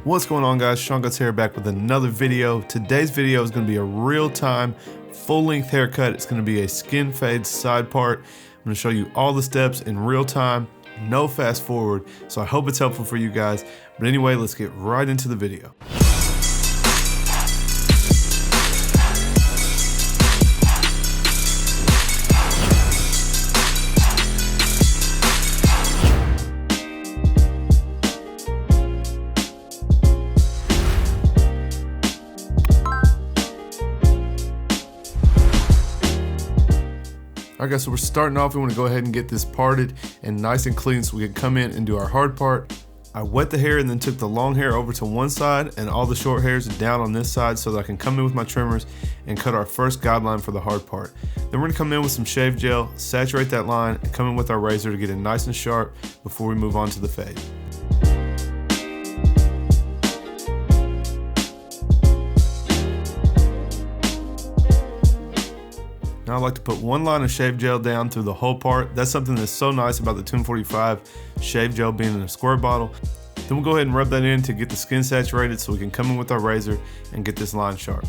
What's going on, guys? Seancutshair back with another video. Today's video is going to be a real-time, full-length haircut. It's going to be a skin fade side part. I'm going to show you all the steps in real time, no fast forward. So I hope it's helpful for you guys. But anyway, let's get right into the video. Alright guys, so we're starting off. We want to go ahead and get this parted and nice and clean so we can come in and do our hard part. I wet the hair and then took the long hair over to one side and all the short hairs down on this side so that I can come in with my trimmers and cut our first guideline for the hard part. Then we're going to come in with some shave gel, saturate that line, and come in with our razor to get it nice and sharp before we move on to the fade. Now I like to put one line of shave gel down through the whole part. That's something that's so nice about the 245 shave gel being in a square bottle. Then we'll go ahead and rub that in to get the skin saturated so we can come in with our razor and get this line sharp.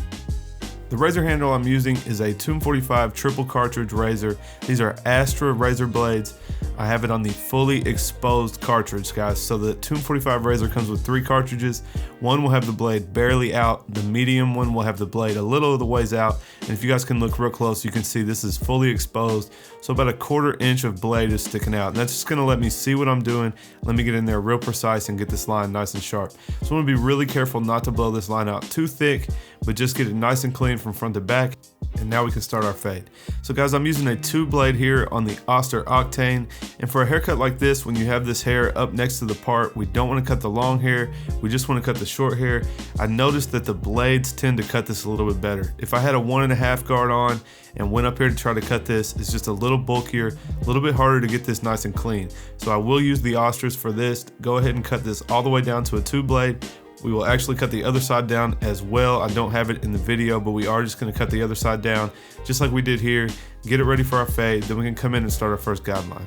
The razor handle I'm using is a 245 triple cartridge razor. These are Astra razor blades. I have it on the fully exposed cartridge, guys. So the 245 razor comes with 3 cartridges. One will have the blade barely out. The medium one will have the blade a little of the ways out. And if you guys can look real close, you can see this is fully exposed. So about 1/4 inch of blade is sticking out. And that's just gonna let me see what I'm doing. Let me get in there real precise and get this line nice and sharp. So I wanna be really careful not to blow this line out too thick, but just get it nice and clean from front to back. And now we can start our fade. So guys, I'm using a 2 blade here on the Oster Octane. And for a haircut like this, when you have this hair up next to the part, we don't want to cut the long hair. We just want to cut the short hair. I noticed that the blades tend to cut this a little bit better. If I had a 1.5 guard on and went up here to try to cut this, it's just a little bulkier, a little bit harder to get this nice and clean. So I will use the Osters for this. Go ahead and cut this all the way down to a 2 blade. We will actually cut the other side down as well. I don't have it in the video, but we are just gonna cut the other side down, just like we did here. Get it ready for our fade, then we can come in and start our first guideline.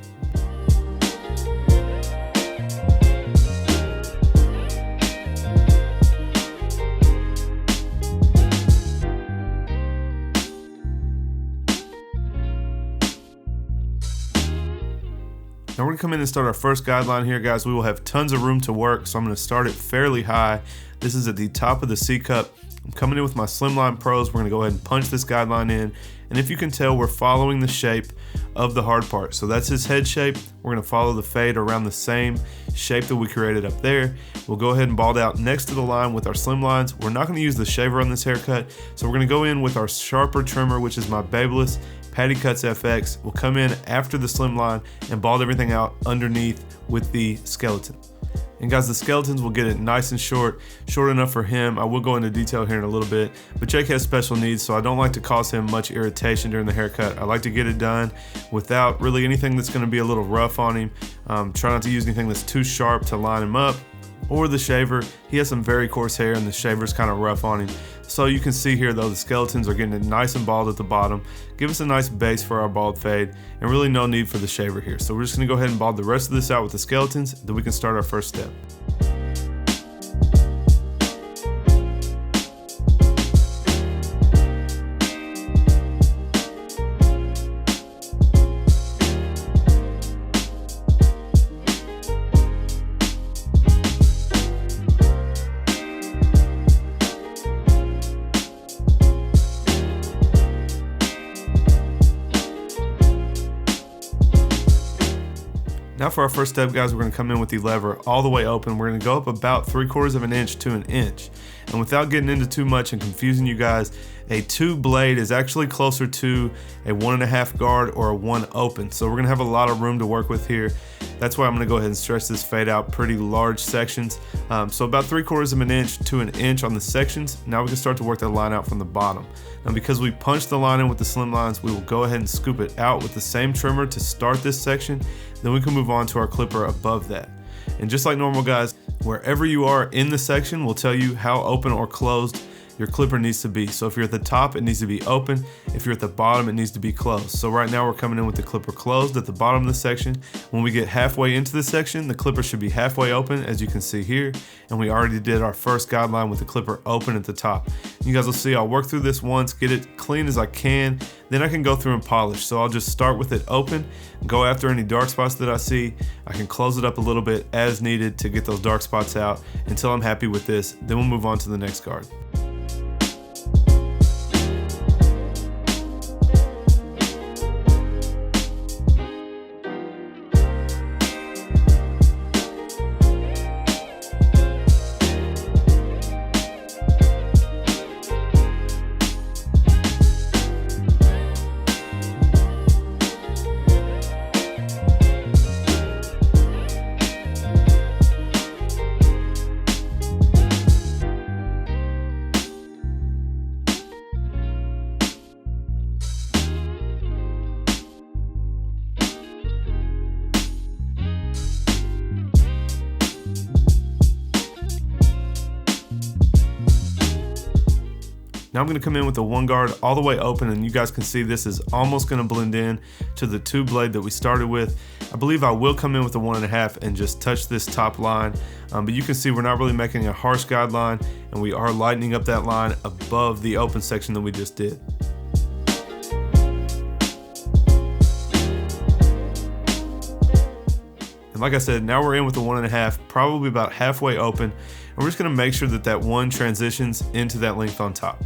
Now we're gonna come in and start our first guideline here, guys. We will have tons of room to work, so I'm gonna start it fairly high. This is at the top of the C cup. I'm coming in with my Slimline Pros. We're gonna go ahead and punch this guideline in. And if you can tell, we're following the shape of the hard part. So that's his head shape. We're gonna follow the fade around the same shape that we created up there. We'll go ahead and bald out next to the line with our Slimlines. We're not gonna use the shaver on this haircut. So we're gonna go in with our sharper trimmer, which is my Babyliss Patty Cuts FX. We'll come in after the Slimline and bald everything out underneath with the skeleton. And guys, the skeletons will get it nice and short enough for him. I will go into detail here in a little bit, but Jake has special needs, so I don't like to cause him much irritation during the haircut. I like to get it done without really anything that's gonna be a little rough on him. Try not to use anything that's too sharp to line him up, or the shaver. He has some very coarse hair and the shaver's kind of rough on him. So you can see here though, the skeletons are getting it nice and bald at the bottom. Give us a nice base for our bald fade, and really no need for the shaver here. So we're just gonna go ahead and bald the rest of this out with the skeletons, then we can start our first step. Now for our first step, guys, we're gonna come in with the lever all the way open. We're gonna go up about 3/4 inch to 1 inch. And without getting into too much and confusing you guys, a 2 blade is actually closer to a 1.5 guard or a 1 open. So we're gonna have a lot of room to work with here. That's why I'm gonna go ahead and stretch this fade out pretty large sections. So about 3/4 inch to 1 inch on the sections. Now we can start to work that line out from the bottom. Now because we punched the line in with the Slimlines, we will go ahead and scoop it out with the same trimmer to start this section. Then we can move on to our clipper above that. And just like normal, guys, wherever you are in the section will tell you how open or closed your clipper needs to be. So if you're at the top, it needs to be open. If you're at the bottom, it needs to be closed. So right now we're coming in with the clipper closed at the bottom of the section. When we get halfway into the section, the clipper should be halfway open, as you can see here. And we already did our first guideline with the clipper open at the top. You guys will see I'll work through this once, get it clean as I can, then I can go through and polish. So I'll just start with it open, go after any dark spots that I see. I can close it up a little bit as needed to get those dark spots out until I'm happy with this. Then we'll move on to the next guard. Now I'm going to come in with the one guard all the way open, and you guys can see this is almost going to blend in to the two blade that we started with. I believe I will come in with a 1.5 and just touch this top line, but you can see we're not really making a harsh guideline, and we are lightening up that line above the open section that we just did. And like I said, now we're in with the 1.5, probably about halfway open, and we're just going to make sure that that one transitions into that length on top.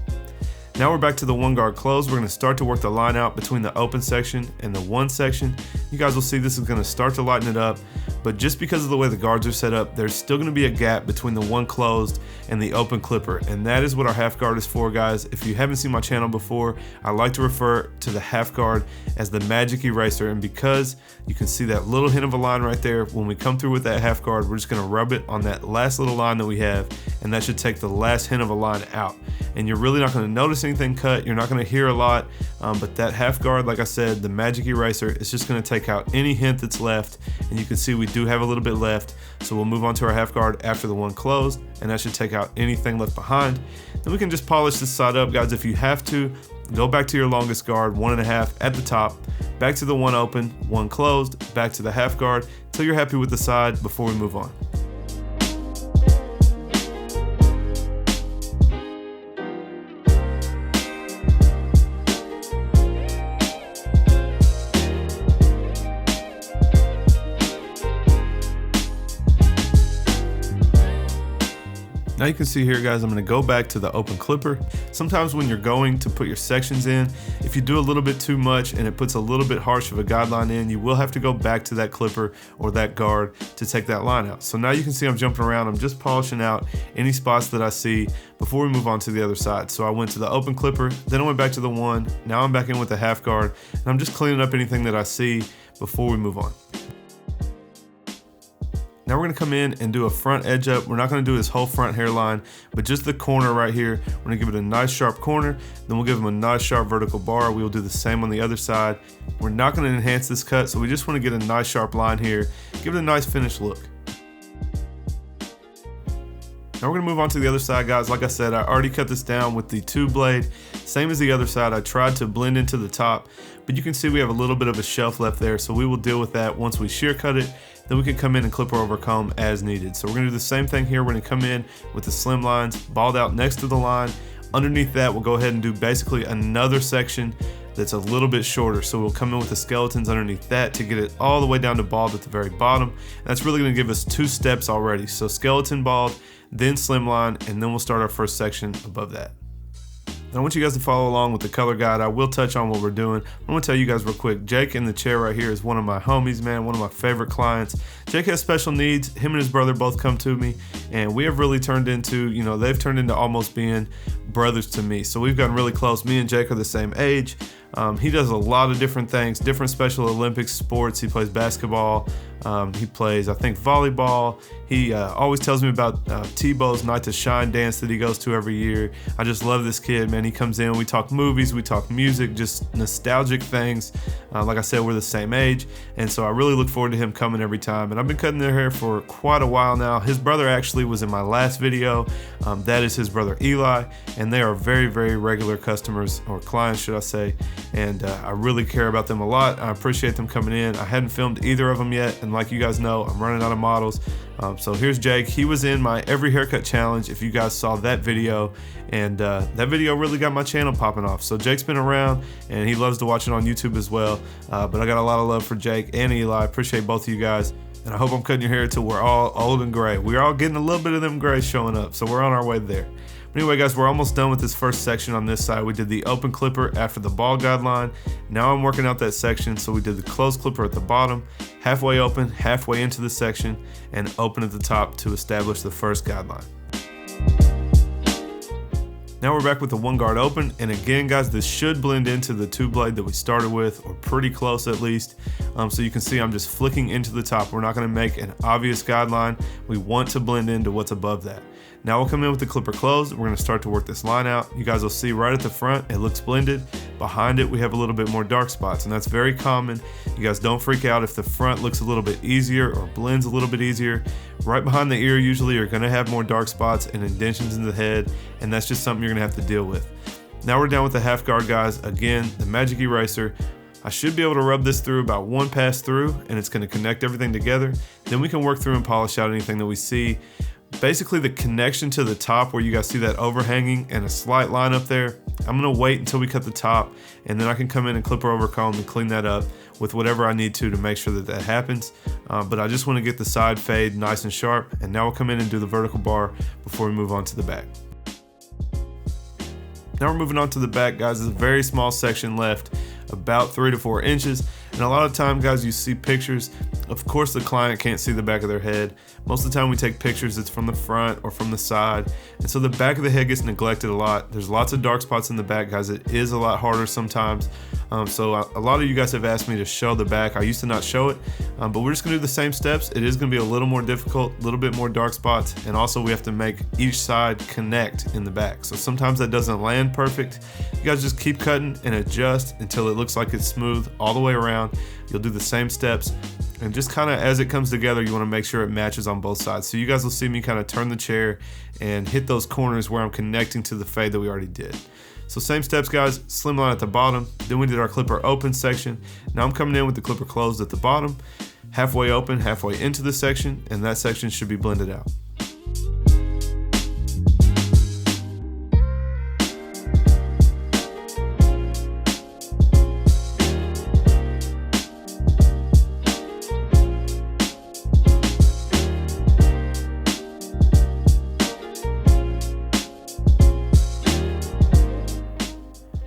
Now we're back to the one guard closed. We're going to start to work the line out between the open section and the one section. You guys will see this is going to start to lighten it up, but just because of the way the guards are set up, there's still going to be a gap between the one closed and the open clipper, and that is what our half guard is for, guys. If you haven't seen my channel before, I like to refer to the half guard as the magic eraser, and because you can see that little hint of a line right there, when we come through with that half guard, we're just going to rub it on that last little line that we have, and that should take the last hint of a line out. And you're really not going to notice anything cut, you're not going to hear a lot, but that half guard, like I said, the magic eraser, is just going to take out any hint that's left, and you can see we do have a little bit left, so we'll move on to our half guard after the one closed, and that should take out anything left behind. Then we can just polish this side up, guys. If you have to, go back to your longest guard, 1.5 at the top, back to the one open, one closed, back to the half guard, till you're happy with the side before we move on. Now you can see here, guys, I'm going to go back to the open clipper. Sometimes when you're going to put your sections in, if you do a little bit too much and it puts a little bit harsh of a guideline in, you will have to go back to that clipper or that guard to take that line out. So now you can see I'm jumping around. I'm just polishing out any spots that I see before we move on to the other side. So I went to the open clipper, then I went back to the one. Now I'm back in with the half guard, and I'm just cleaning up anything that I see before we move on. Now we're going to come in and do a front edge up. We're not going to do this whole front hairline, but just the corner right here. We're going to give it a nice sharp corner, then we'll give them a nice sharp vertical bar. We will do the same on the other side. We're not going to enhance this cut, so we just want to get a nice sharp line here, give it a nice finished look. Now we're going to move on to the other side, guys. Like I said, I already cut this down with the two blade. Same as the other side, I tried to blend into the top, but you can see we have a little bit of a shelf left there, so we will deal with that once we shear cut it. Then we can come in and clip over comb as needed. So we're going to do the same thing here. We're going to come in with the slim lines balled out next to the line. Underneath that, we'll go ahead and do basically another section that's a little bit shorter. So we'll come in with the skeletons underneath that to get it all the way down to bald at the very bottom. And that's really going to give us 2 steps already. So skeleton bald, then slimline, and then we'll start our first section above that. Now I want you guys to follow along with the color guide. I will touch on what we're doing. I'm going to tell you guys real quick. Jake in the chair right here is one of my homies, man, one of my favorite clients. Jake has special needs. Him and his brother both come to me, and we have really turned into, they've turned into almost being brothers to me. So we've gotten really close. Me and Jake are the same age. He does a lot of different things, different Special Olympics sports. He plays basketball, He plays, I think, volleyball. He always tells me about Tebow's Night to Shine dance that he goes to every year. I just love this kid, man. He comes in, we talk movies, we talk music, just nostalgic things. Like I said, we're the same age, and so I really look forward to him coming every time. And I've been cutting their hair for quite a while now. His brother actually was in my last video. That is his brother Eli, and they are very, very regular customers, or clients should I say, and I really care about them a lot. I appreciate them coming in. I hadn't filmed either of them yet, and like you guys know, I'm running out of models. So here's Jake. He was in my every haircut challenge, if you guys saw that video, and that video really got my channel popping off. So Jake's been around, and he loves to watch it on YouTube as well, but I got a lot of love for Jake and Eli. Appreciate both of you guys, and I hope I'm cutting your hair till we're all old and gray. We're all getting a little bit of them grays showing up, so we're on our way there. But anyway, guys, we're almost done with this first section on this side. We did the open clipper after the ball guideline. Now I'm working out that section, so we did the closed clipper at the bottom, halfway open, halfway into the section, and open at the top to establish the first guideline. Now we're back with the one guard open, and again, guys, this should blend into the two blade that we started with, or pretty close at least. So you can see I'm just flicking into the top. We're not going to make an obvious guideline. We want to blend into what's above that. Now we'll come in with the clipper closed. We're going to start to work this line out. You guys will see right at the front, it looks blended. Behind it, we have a little bit more dark spots, and that's very common. You guys don't freak out if the front looks a little bit easier or blends a little bit easier. Right behind the ear, usually you're going to have more dark spots and indentions in the head, and that's just something you're going to have to deal with. Now we're down with the half guard, guys. Again, the magic eraser. I should be able to rub this through about one pass through, and it's going to connect everything together. Then we can work through and polish out anything that we see. Basically, the connection to the top where you guys see that overhanging and a slight line up there, I'm going to wait until we cut the top, and then I can come in and clipper over comb and clean that up with whatever I need to make sure that that happens. But I just want to get the side fade nice and sharp, and now we'll come in and do the vertical bar before we move on to the back. Now we're moving on to the back, guys. There's a very small section left, about 3 to 4 inches. And a lot of time, guys, you see pictures. Of course, the client can't see the back of their head. Most of the time we take pictures, it's from the front or from the side. And so the back of the head gets neglected a lot. There's lots of dark spots in the back, guys. It is a lot harder sometimes. So a lot of you guys have asked me to show the back. I used to not show it, but we're just gonna do the same steps. It is gonna be a little more difficult, a little bit more dark spots. And also we have to make each side connect in the back. So sometimes that doesn't land perfect. You guys just keep cutting and adjust until it looks like it's smooth all the way around. You'll do the same steps, and just kind of as it comes together, you want to make sure it matches on both sides. So you guys will see me kind of turn the chair and hit those corners where I'm connecting to the fade that we already did. So same steps, guys. Slimline at the bottom. Then we did our clipper open section. Now I'm coming in with the clipper closed at the bottom, halfway open, halfway into the section, and that section should be blended out.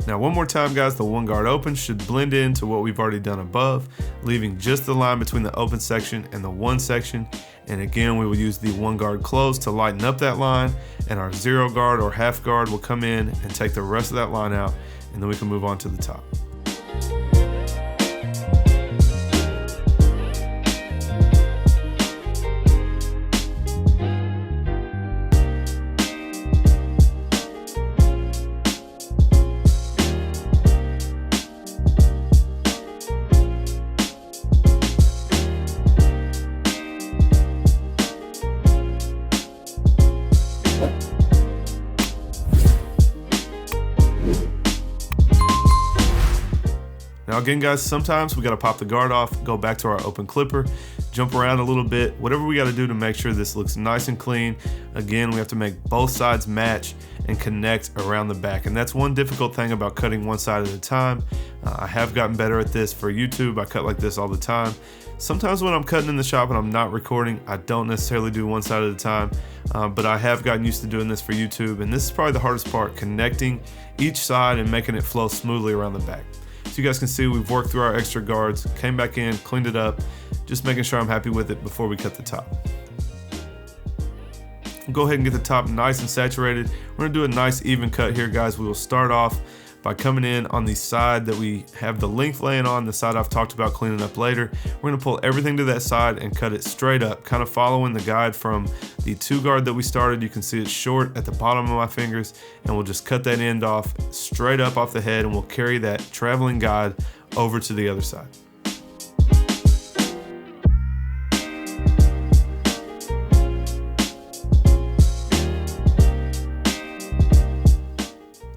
Now one more time, guys, the one guard open should blend into what we've already done above, leaving just the line between the open section and the one section. And again, we will use the one guard closed to lighten up that line, and our zero guard or half guard will come in and take the rest of that line out, and then we can move on to the top. Now again, guys, sometimes we gotta pop the guard off, go back to our open clipper, jump around a little bit, whatever we gotta do to make sure this looks nice and clean. Again, we have to make both sides match and connect around the back. And that's one difficult thing about cutting one side at a time. I have gotten better at this for YouTube. I cut like this all the time. Sometimes when I'm cutting in the shop and I'm not recording, I don't necessarily do one side at a time, but I have gotten used to doing this for YouTube. And this is probably the hardest part, connecting each side and making it flow smoothly around the back. So you guys can see we've worked through our extra guards, came back in, cleaned it up, just making sure I'm happy with it before we cut the top. Go ahead and get the top nice and saturated. We're gonna do a nice even cut here, guys. We will start off by coming in on the side that we have the length laying on, the side I've talked about cleaning up later. We're gonna pull everything to that side and cut it straight up, kind of following the guide from the 2 guard that we started. You can see it's short at the bottom of my fingers, and we'll just cut that end off straight up off the head, and we'll carry that traveling guide over to the other side.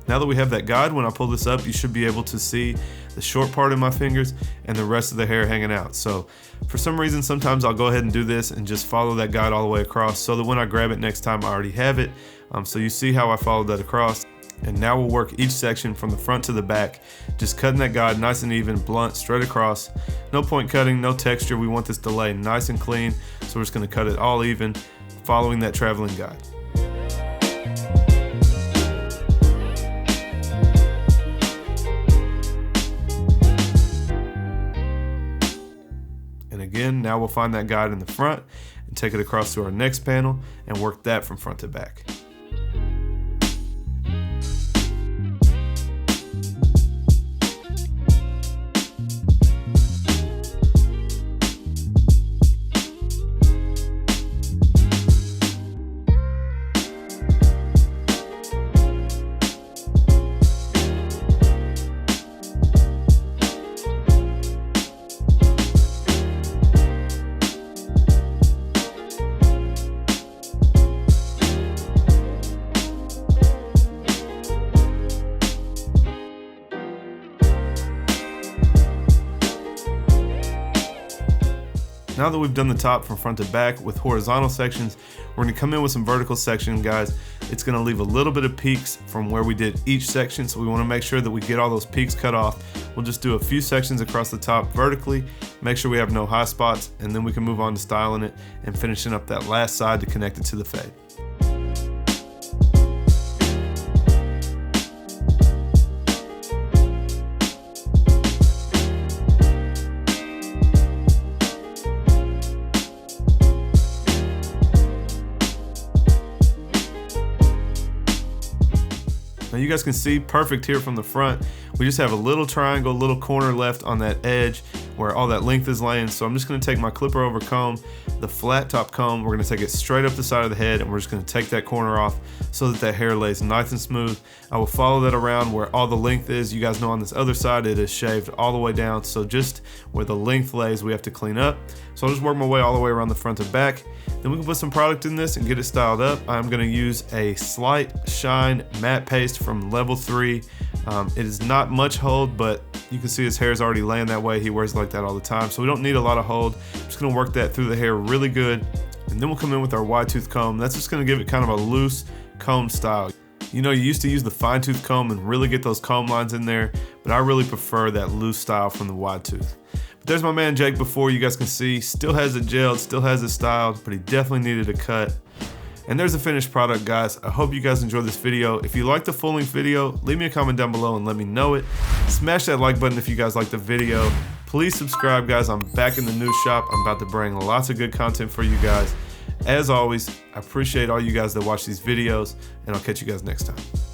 Now that we have that guide, when I pull this up, you should be able to see the short part of my fingers and the rest of the hair hanging out. So for some reason, sometimes I'll go ahead and do this and just follow that guide all the way across so that when I grab it next time, I already have it. So you see how I followed that across. And now we'll work each section from the front to the back, just cutting that guide nice and even, blunt, straight across. No point cutting, no texture. We want this to lay nice and clean. So we're just gonna cut it all even, following that traveling guide. And again, now we'll find that guide in the front and take it across to our next panel and work that from front to back. Now that we've done the top from front to back with horizontal sections, we're gonna come in with some vertical section, guys. It's gonna leave a little bit of peaks from where we did each section, so we wanna make sure that we get all those peaks cut off. We'll just do a few sections across the top vertically, make sure we have no high spots, and then we can move on to styling it and finishing up that last side to connect it to the fade. Now you guys can see perfect here from the front. We just have a little triangle, little corner left on that edge where all that length is laying. So I'm just gonna take my clipper over comb, the flat top comb, we're gonna take it straight up the side of the head, and we're just gonna take that corner off so that that hair lays nice and smooth. I will follow that around where all the length is. You guys know on this other side it is shaved all the way down, so just where the length lays we have to clean up. So I'll just work my way all the way around the front to back. Then we can put some product in this and get it styled up. I'm gonna use a Slight Shine matte paste from level 3. It is not much hold, but you can see his hair is already laying that way. He wears it like that all the time, so we don't need a lot of hold. I'm just gonna work that through the hair really good, and then we'll come in with our wide tooth comb. That's just gonna give it kind of a loose comb style. You know, you used to use the fine tooth comb and really get those comb lines in there, but I really prefer that loose style from the wide tooth. But there's my man Jake before. You guys can see, still has it gelled, still has it styled, but he definitely needed a cut. And there's the finished product, guys. I hope you guys enjoyed this video. If you like the full-length video, leave me a comment down below and let me know it. Smash that like button if you guys like the video. Please subscribe, guys. I'm back in the new shop. I'm about to bring lots of good content for you guys. As always, I appreciate all you guys that watch these videos, and I'll catch you guys next time.